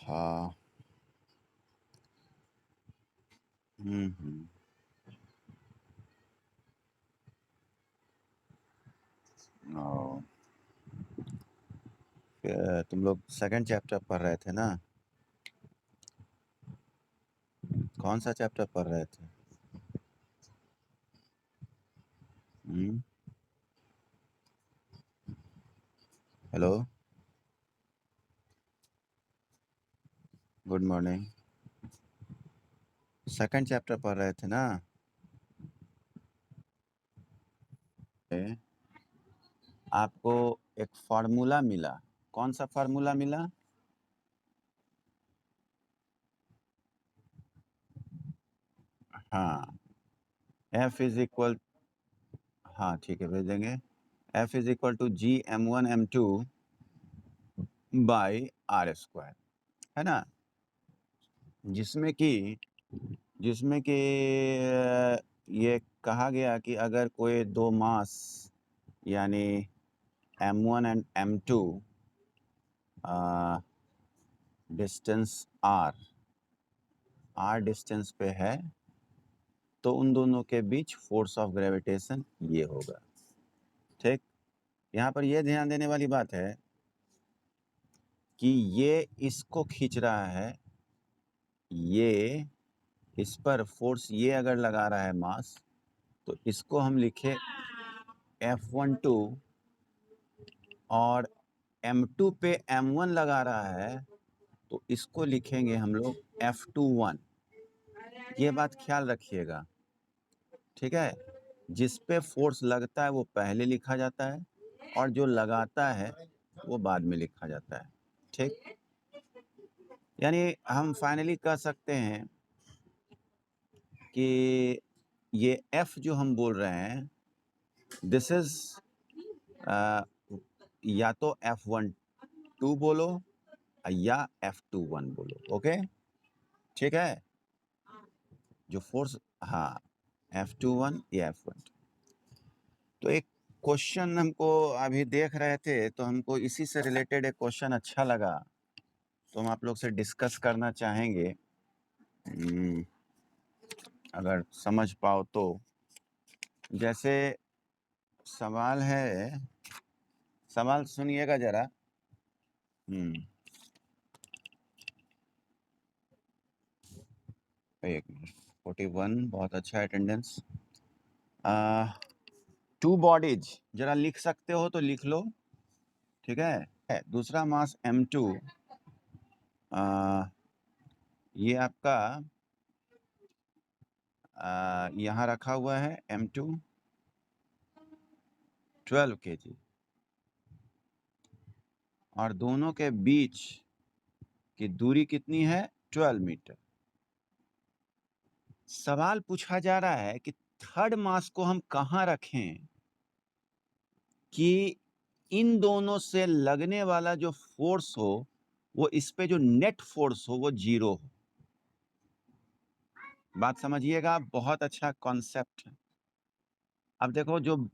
हाँ। हम्म। ओ, तुम लोग सेकंड चैप्टर पढ़ रहे थे ना? कौन सा चैप्टर पढ़ रहे थे? Hello, good morning. Second chapter पढ़ रहे थे ना? आपको एक फार्मूला मिला। कौन सा फार्मूला मिला? हाँ, F इज इक्वल, हाँ ठीक है भेज देंगे। F is equal to G m1 m2 by r², है ना? जिसमें कि ये कहा गया कि अगर कोई दो मास यानी m1 and m2 distance r distance पे है तो उन दोनों के बीच फोर्स ऑफ ग्रेविटेशन ये होगा। ठीक, यहाँ पर ये ध्यान देने वाली बात है कि ये इसको खींच रहा है, ये इस पर फोर्स ये अगर लगा रहा है मास, तो इसको हम लिखे F12 और M2 पे M1 लगा रहा है तो इसको लिखेंगे हम लोग F21। ये बात ख्याल रखिएगा, ठीक है? जिस पे फोर्स लगता है वो पहले लिखा जाता है और जो लगाता है वो बाद में लिखा जाता है। ठीक, यानी हम फाइनली कह सकते हैं कि ये F जो हम बोल रहे हैं, दिस इज या तो F12 बोलो या F21 बोलो। ओके, ठीक है? जो फोर्स, हाँ, F21 या F12। तो एक क्वेश्चन हमको अभी देख रहे थे तो हमको इसी से रिलेटेड एक क्वेश्चन अच्छा लगा तो हम आप लोग से डिस्कस करना चाहेंगे, अगर समझ पाओ तो। जैसे सवाल है, सवाल सुनिएगा जरा। 41 बहुत अच्छा अटेंडेंस। 2 बॉडीज जरा लिख सकते हो तो लिख लो, ठीक है? दूसरा मास M2, ये आपका यहाँ रखा हुआ है M2 12 kg और दोनों के बीच की दूरी कितनी है? 12 मीटर। सवाल पूछा जा रहा है कि थर्ड मास को हम कहाँ रखें कि इन दोनों से लगने वाला जो फोर्स हो वो इस पे जो नेट फोर्स हो वो 0 हो। बात समझिएगा, बहुत अच्छा कॉन्सेप्ट है। अब देखो, जो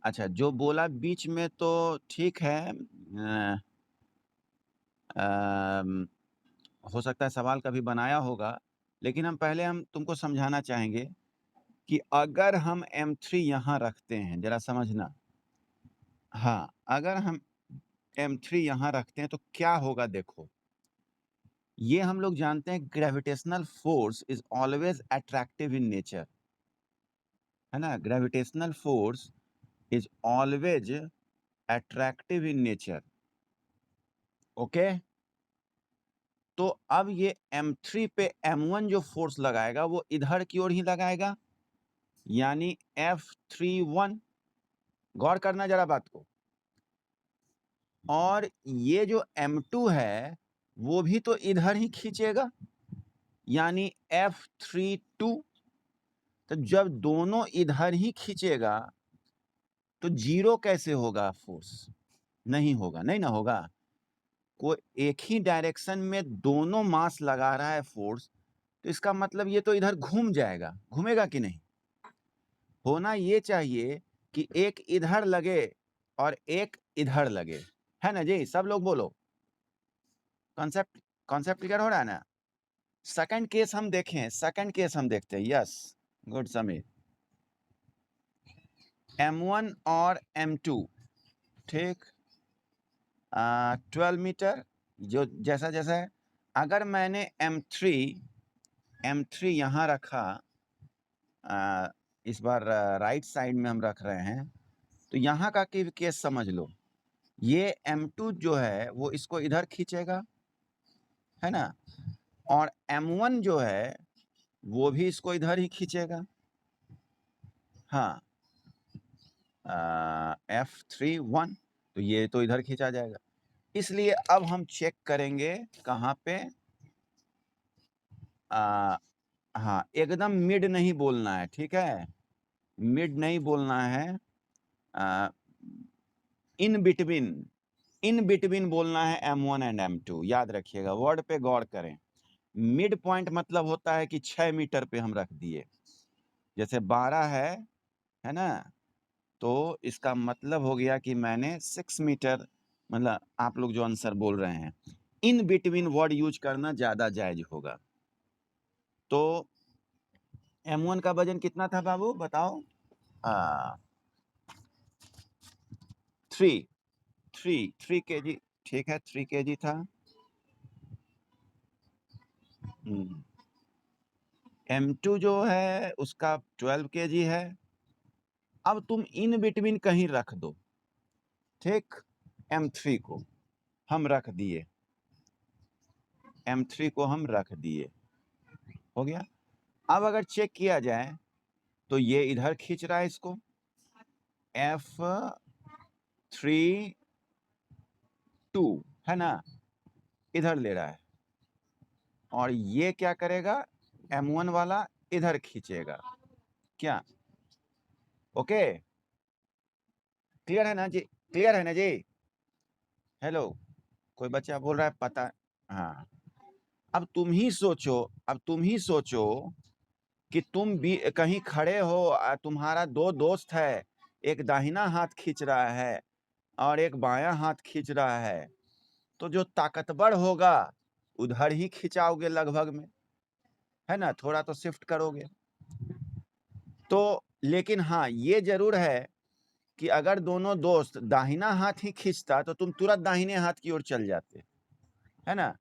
अच्छा जो बोला बीच में तो ठीक है, हो सकता है सवाल कभी बनाया होगा, लेकिन हम तुमको समझाना चाहेंगे कि अगर हम M3 यहाँ रखते हैं, जरा समझना। हाँ, अगर हम M3 यहाँ रखते हैं तो क्या होगा देखो। ये हम लोग जानते हैं gravitational force is always attractive in nature, है ना? Gravitational force is always attractive in nature. Okay, तो अब ये M3 पे M1 जो फोर्स लगाएगा वो इधर की ओर ही लगाएगा, यानी F31। गौर करना जरा बात को। और ये जो M2 है वो भी तो इधर ही खींचेगा, यानी F32। तो जब दोनों इधर ही खींचेगा तो 0 कैसे होगा फोर्स? नहीं होगा, नहीं ना होगा। कोई एक ही डायरेक्शन में दोनों मास लगा रहा है फोर्स, तो इसका मतलब ये तो इधर घूम जाएगा, घूमेगा कि नहीं? होना ये चाहिए कि एक इधर लगे और एक इधर लगे, है ना जी? सब लोग बोलो, कॉन्सेप्ट कॉन्सेप्ट क्लियर हो रहा है ना? सेकंड केस हम देखें, सेकंड केस हम देखते हैं। Yes, good Sameer. M1 और M2, ठीक, 12 मीटर जो जैसा जैसा है। अगर मैंने M3 यहाँ रखा, इस बार राइट साइड में हम रख रहे हैं, तो यहाँ का केस समझ लो। ये M2 जो है वो इसको इधर खींचेगा, है ना, और M1 जो है वो भी इसको इधर ही खींचेगा। हाँ, F3 1, तो ये तो इधर खींचा जाएगा। इसलिए अब हम चेक करेंगे कहाँ पे, हाँ, एकदम मिड नहीं बोलना है, ठीक है, मिड नहीं बोलना है, इन बिटवीन बोलना है M1 एंड M2। याद रखिएगा, वर्ड पे गौर करें। मिड पॉइंट मतलब होता है कि 6 मीटर पे हम रख दिए, जैसे 12 है ना, तो इसका मतलब हो गया कि मैंने 6 मीटर, मतलब आप लोग जो आंसर बोल रहे हैं, इन बिटवीन वर्ड यूज करना ज़्यादा जायज होगा। तो M1 का वजन कितना था बाबू, बताओ? 3 kg, ठीक है, 3 kg था। M2 जो है उसका 12 kg है। अब तुम इन बिटवीन कहीं रख दो, ठीक, M3 को हम रख दिए, M3 को हम रख दिए, हो गया। अब अगर चेक किया जाए तो ये इधर खींच रहा है इसको, F3 2 है ना, इधर ले रहा है, और ये क्या करेगा, M1 वाला इधर खींचेगा। क्या ओके? क्लियर है ना जी? क्लियर है ना जी? हेलो, कोई बच्चा बोल रहा है पता? हाँ, अब तुम ही सोचो कि तुम भी कहीं खड़े हो, तुम्हारा 2 दोस्त है, एक दाहिना हाथ खींच रहा है और एक बायां हाथ खींच रहा है, तो जो ताकतवर होगा उधर ही खिंचाओगे लगभग में, है ना, थोड़ा तो शिफ्ट करोगे। तो लेकिन हाँ, ये जरूर है कि अगर दोनों दोस्त दाहिना हाथ ही खींचता तो तुम तुरंत दाहिने हाथ की ओर चल जाते, है ना।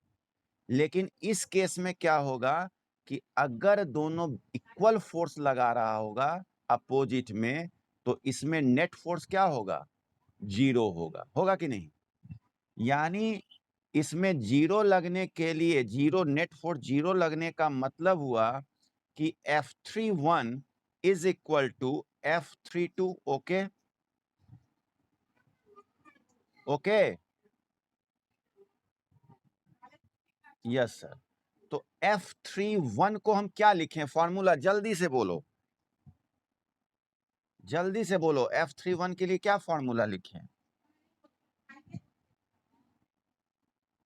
लेकिन इस केस में क्या होगा कि अगर दोनों इक्वल फोर्स लगा रहा होगा अपोजिट में, तो इसमें नेट फोर्स क्या होगा, 0 होगा कि नहीं? यानी इसमें 0 लगने के लिए, 0 नेट फोर्स 0 लगने का मतलब हुआ कि F3 1 is equal to F3 2। Okay, okay, yes sir. तो F3 1 को हम क्या लिखें, फॉर्मूला जल्दी से बोलो, जल्दी से बोलो, F3 1 के लिए क्या फॉर्मूला लिखें?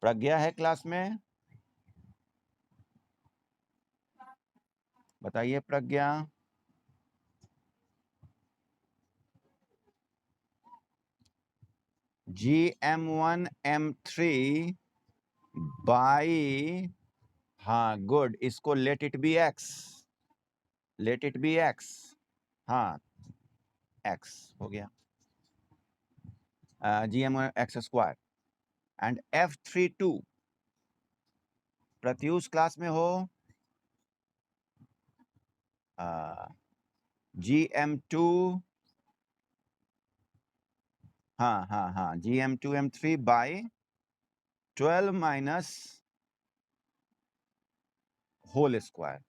प्रज्ञा है क्लास में? बताइए प्रज्ञा। GM1M3 बाई, हाँ गुड, इसको let it be x, let it be x, हाँ x हो गया, GM1 x² and F3 2 Pratyush class में हो? GM2, हाँ GM2M3 by 12 minus whole square,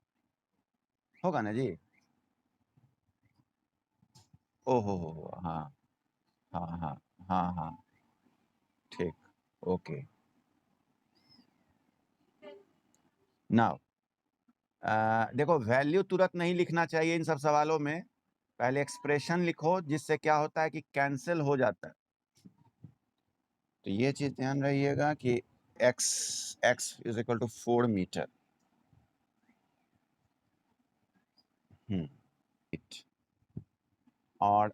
होगा ना जी? ओहो हो, हाँ हाँ हाँ हाँ हाँ, ठीक, ओके। नाउ देखो, वैल्यू तुरंत नहीं लिखना चाहिए इन सब सवालों में, पहले एक्सप्रेशन लिखो, जिससे क्या होता है कि कैंसिल हो जाता है। तो ये चीज ध्यान रहिएगा कि x is equal to 4 meter. और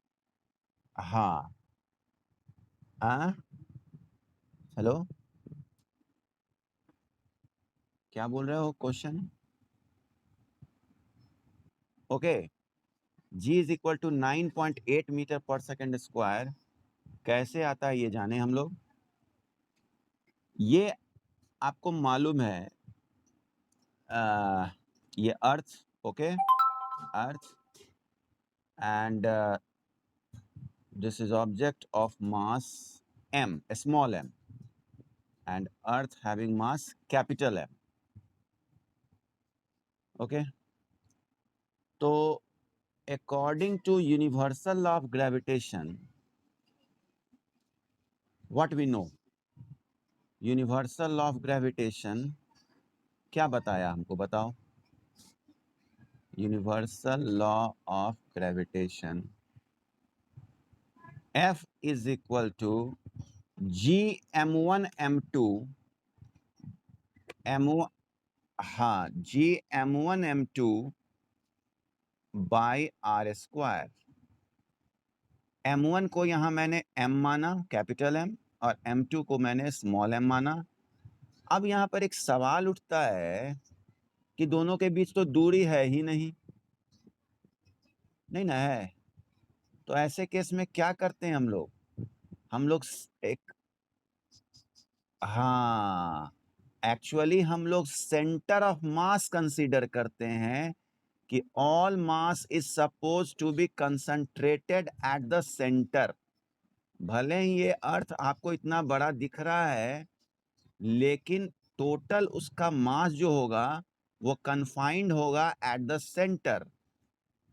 हाँ, हेलो, क्या बोल रहे हो question? Okay, g is equal to 9.8 meter per second square कैसे आता है ये जाने हम लोग। ये आपको मालूम है ये earth, okay, earth and this is object of mass m, small m, and earth having mass capital M. Okay, so according to universal law of gravitation, what we know, universal law of gravitation क्या बताया हमको, बताओ। universal law of gravitation, F is equal to g m1 m2 m1, हाँ, g m1 m2 by are square. m1 को यहाँ मैंने m माना, capital M, और m2 को मैंने स्मॉल m माना। अब यहाँ पर एक सवाल उठता है कि दोनों के बीच तो दूरी है ही नहीं, नहीं ना है, तो ऐसे केस में क्या करते हैं हम लोग एक, हाँ, एक्चुअली हम लोग सेंटर ऑफ मास कंसीडर करते हैं कि all mass is suppose to be concentrated at the center. भले ही ये अर्थ आपको इतना बड़ा दिख रहा है, लेकिन टोटल उसका मास जो होगा वो कन्फाइंड होगा एट द सेंटर।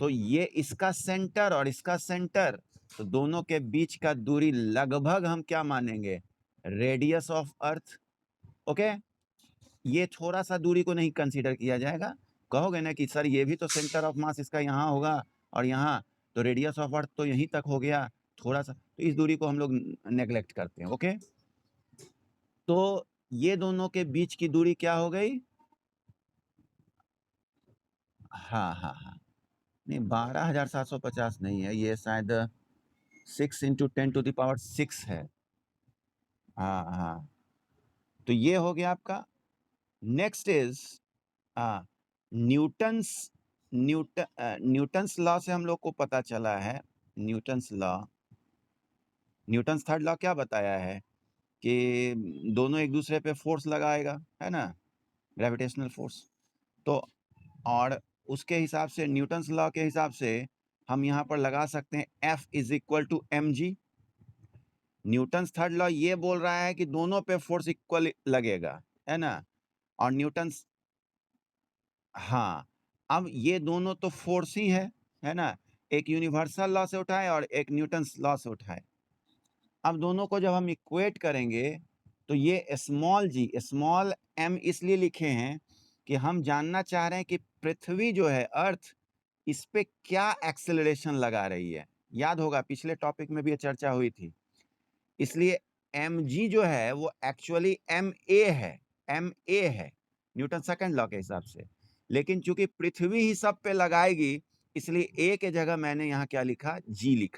तो ये इसका सेंटर और इसका सेंटर, तो दोनों के बीच का दूरी लगभग हम क्या मानेंगे, रेडियस ऑफ अर्थ। ओके, ये थोड़ा सा दूरी को नहीं कंसीडर किया जाएगा। कहोगे ना कि सर ये भी तो सेंटर ऑफ मास इसका यहाँ होगा और यहाँ, तो रेडियस ऑफ अर्थ तो यहीं तक हो गया थोड़ा सा, तो इस दूरी को हम लोग नेग्लेक्ट करते हैं। ओके, तो ये दोनों के बीच की दूरी क्या हो गई, हाँ हाँ हाँ, नहीं 12,750 नहीं है, ये शायद 6 × 10⁶ है। हाँ हाँ, तो ये हो गया आपका। नेक्स्ट इज न्यूटन्स लॉ से हम लोग को पता चला है, न्यूटन्स थर्ड लॉ क्या बताया है कि दोनों एक दूसरे पे फोर्स लगाएगा, है ना, ग्रेविटेशनल फोर्स। तो और उसके हिसाब से, न्यूटन्स लॉ के हिसाब से हम यहाँ पर लगा सकते हैं F is equal to mg। Newton's third law ये बोल रहा है कि दोनों पे फोर्स इक्वल लगेगा, है ना, और न्यूटन्स, हाँ, अब ये दोनों तो फोर्स ही है ना, एक यूनिवर्सल लॉ से उठाए और एक न्यूटन्स लॉ से उठाए। अब दोनों को जब हम इक्वेट करेंगे तो ये स्मॉल g स्मॉल m इसलिए लिखे हैं कि हम जानना चाह रहे हैं कि पृथ्वी जो है, अर्थ, इस पे क्या एक्सेलरेशन लगा रही है। याद होगा पिछले टॉपिक में भी ये चर्चा हुई थी। इसलिए mg जो है वो एक्चुअली ma है, न्यूटन सेकंड लॉ के हिसाब से। लेकिन चूंकि पृथ्वी ही सब पे लगाएगी, इसलिए a के जगह मैंने यहाँ क्या लिखा, g लिखा।